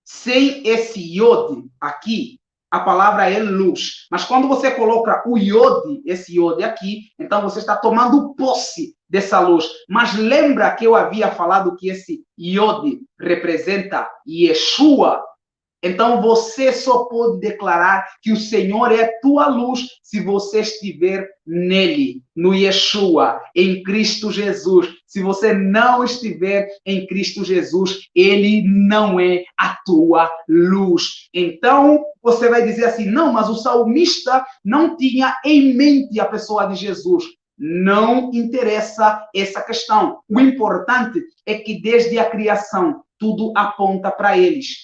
sem esse iode aqui, a palavra é luz. Mas quando você coloca o iode, esse iode aqui, então você está tomando posse dessa luz. Mas lembra que eu havia falado que esse iode representa Yeshua? Então você só pode declarar que o Senhor é tua luz se você estiver nele, no Yeshua, em Cristo Jesus. Se você não estiver em Cristo Jesus, ele não é a tua luz. Então você vai dizer assim: não, mas o salmista não tinha em mente a pessoa de Jesus. Não interessa essa questão. O importante é que desde a criação, tudo aponta para eles,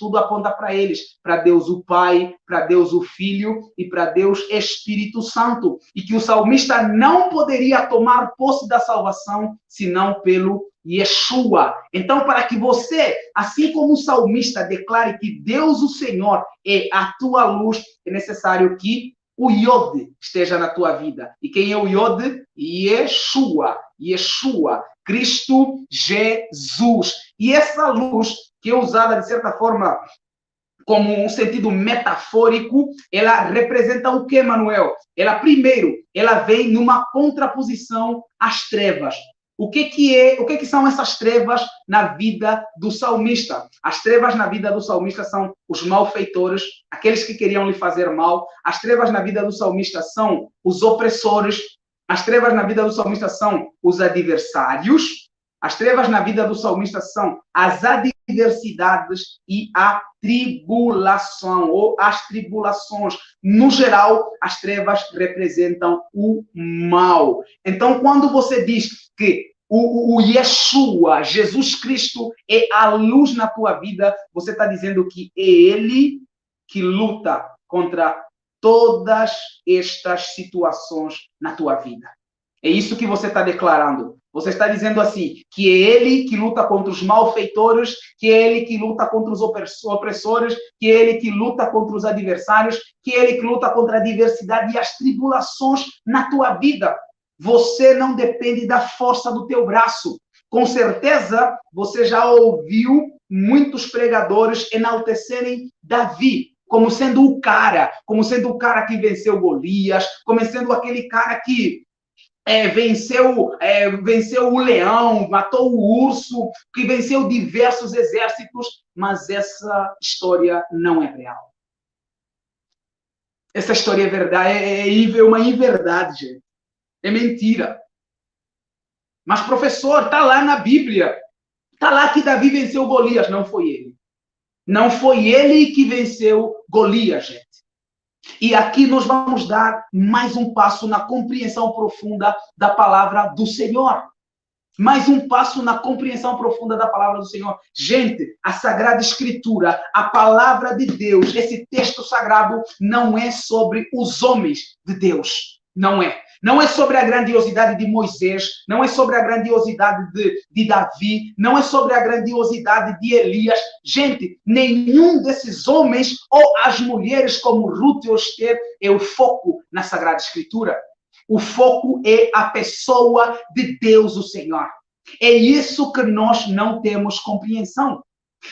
para Deus o Pai, para Deus o Filho e para Deus Espírito Santo. E que o salmista não poderia tomar posse da salvação senão pelo Yeshua. Então, para que você, assim como o salmista, declare que Deus o Senhor é a tua luz, é necessário que o Yod esteja na tua vida. E quem é o Yod? Yeshua. Cristo Jesus. E essa luz, que é usada de certa forma como um sentido metafórico, ela representa o que, Manuel? Ela vem numa contraposição às trevas. O que são essas trevas na vida do salmista? As trevas na vida do salmista são os malfeitores, aqueles que queriam lhe fazer mal. As trevas na vida do salmista são os opressores. As trevas na vida do salmista são os adversários. As trevas na vida do salmista são as adversidades e a tribulação, ou as tribulações. No geral, as trevas representam o mal. Então, quando você diz que o Yeshua, Jesus Cristo, é a luz na tua vida, você está dizendo que é ele que luta contra todas estas situações na tua vida. É isso que você está declarando. Você está dizendo assim, que é ele que luta contra os malfeitores, que é ele que luta contra os opressores, que é ele que luta contra os adversários, que é ele que luta contra a adversidade e as tribulações na tua vida. Você não depende da força do teu braço. Com certeza, você já ouviu muitos pregadores enaltecerem Davi como sendo o cara que venceu Golias, como sendo aquele cara que venceu o leão, matou o urso, que venceu diversos exércitos, mas essa história não é real. Essa história é verdade, é uma inverdade, gente. É mentira. Mas, professor, está lá na Bíblia. Está lá que Davi venceu Golias. Não foi ele. Não foi ele que venceu Golias, gente. E aqui nós vamos dar mais um passo na compreensão profunda da palavra do Senhor. Mais um passo na compreensão profunda da palavra do Senhor. Gente, a Sagrada Escritura, a palavra de Deus, esse texto sagrado não é sobre os homens de Deus. Não é. Não é sobre a grandiosidade de Moisés, não é sobre a grandiosidade de Davi, não é sobre a grandiosidade de Elias. Gente, nenhum desses homens ou as mulheres como Ruth ou Esther é o foco na Sagrada Escritura. O foco é a pessoa de Deus, o Senhor. É isso que nós não temos compreensão.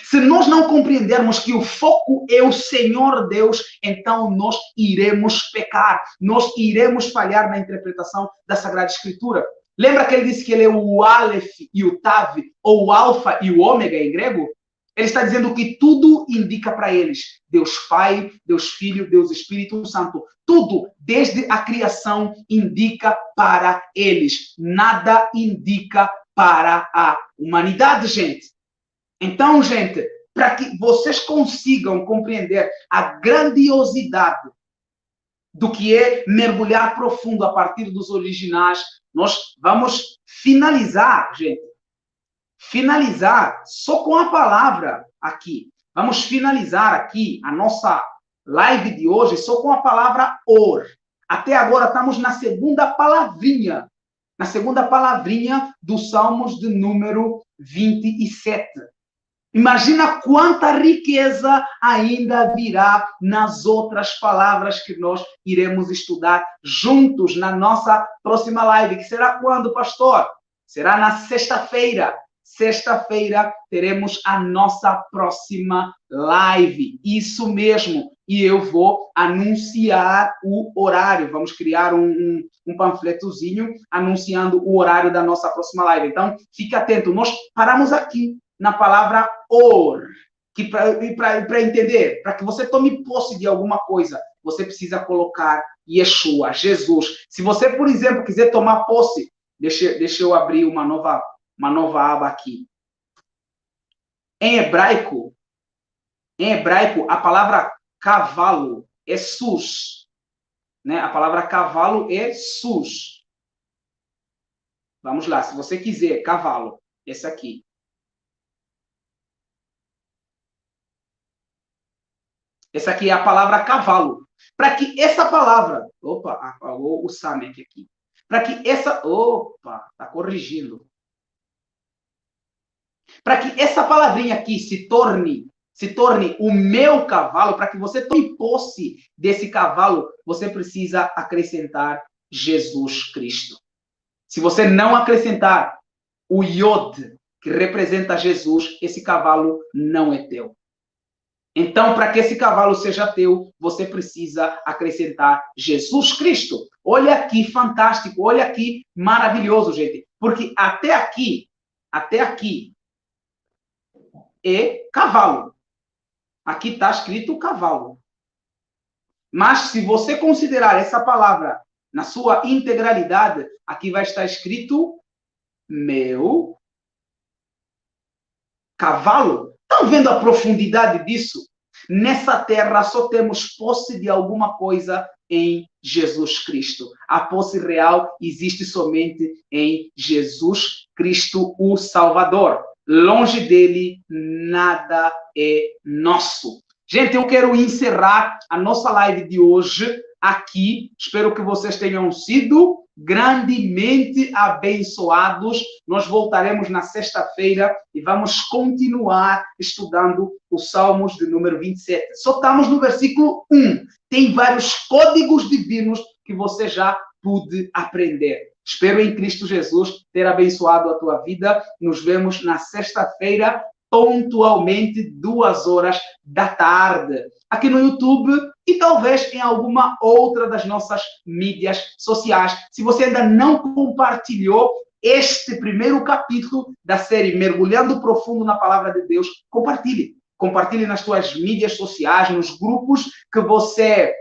Se nós não compreendermos que o foco é o Senhor Deus, então nós iremos pecar, nós iremos falhar na interpretação da Sagrada Escritura. Lembra que ele disse que ele é o Aleph e o Tav, ou o Alfa e o Ômega em grego? Ele está dizendo que tudo indica para eles. Deus Pai, Deus Filho, Deus Espírito Santo. Tudo, desde a criação, indica para eles. Nada indica para a humanidade, gente. Então, gente, para que vocês consigam compreender a grandiosidade do que é mergulhar profundo a partir dos originais, nós vamos finalizar, gente. Finalizar só com a palavra aqui. Vamos finalizar aqui a nossa live de hoje só com a palavra or. Até agora estamos na segunda palavrinha. Na segunda palavrinha dos Salmos de número 27. Imagina quanta riqueza ainda virá nas outras palavras que nós iremos estudar juntos na nossa próxima live. Que será quando, pastor? Será na sexta-feira. Sexta-feira teremos a nossa próxima live. Isso mesmo. E eu vou anunciar o horário. Vamos criar um panfletozinho anunciando o horário da nossa próxima live. Então, fique atento. Nós paramos aqui na palavra or, que para entender, para que você tome posse de alguma coisa, você precisa colocar Yeshua, Jesus. Se você, por exemplo, quiser tomar posse, deixa eu abrir uma nova aba aqui. Em hebraico, a palavra cavalo é sus, né? A palavra cavalo é sus. Vamos lá, se você quiser, cavalo, esse aqui. Essa aqui é a palavra cavalo. Para que essa palavra... Opa, apagou o Samek aqui. Para que essa... Opa, está corrigindo. Para que essa palavrinha aqui se torne o meu cavalo, para que você tome posse desse cavalo, você precisa acrescentar Jesus Cristo. Se você não acrescentar o Yod, que representa Jesus, esse cavalo não é teu. Então, para que esse cavalo seja teu, você precisa acrescentar Jesus Cristo. Olha aqui, fantástico. Olha aqui, maravilhoso, gente. Porque até aqui é cavalo. Aqui está escrito cavalo. Mas se você considerar essa palavra na sua integralidade, aqui vai estar escrito meu cavalo. Estão vendo a profundidade disso? Nessa terra só temos posse de alguma coisa em Jesus Cristo. A posse real existe somente em Jesus Cristo, o Salvador. Longe dele, nada é nosso. Gente, eu quero encerrar a nossa live de hoje aqui. Espero que vocês tenham sido grandemente abençoados. Nós voltaremos na sexta-feira e vamos continuar estudando os Salmos de número 27. Só estamos no versículo 1. Tem vários códigos divinos que você já pôde aprender. Espero em Cristo Jesus ter abençoado a tua vida. Nos vemos na sexta-feira, pontualmente 14h, aqui no YouTube e talvez em alguma outra das nossas mídias sociais. Se você ainda não compartilhou este primeiro capítulo da série Mergulhando Profundo na Palavra de Deus, compartilhe. Compartilhe nas suas mídias sociais, nos grupos que você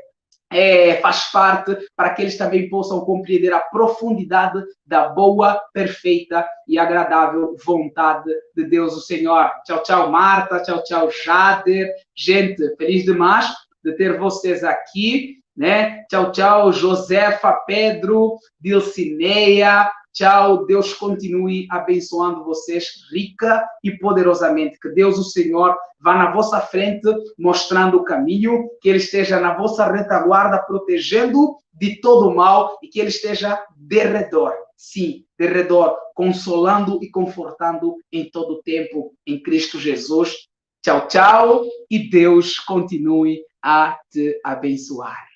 faz parte, para que eles também possam compreender a profundidade da boa, perfeita e agradável vontade de Deus, o Senhor. Tchau, tchau, Marta. Tchau, tchau, Jader. Gente, feliz demais de ter vocês aqui, né? Tchau, tchau, Josefa, Pedro, Dilcineia. Tchau, Deus continue abençoando vocês rica e poderosamente. Que Deus, o Senhor, vá na vossa frente, mostrando o caminho, que Ele esteja na vossa retaguarda, protegendo de todo o mal, e que Ele esteja de redor, sim, de redor, consolando e confortando em todo o tempo, em Cristo Jesus. Tchau, tchau, e Deus continue a te abençoar.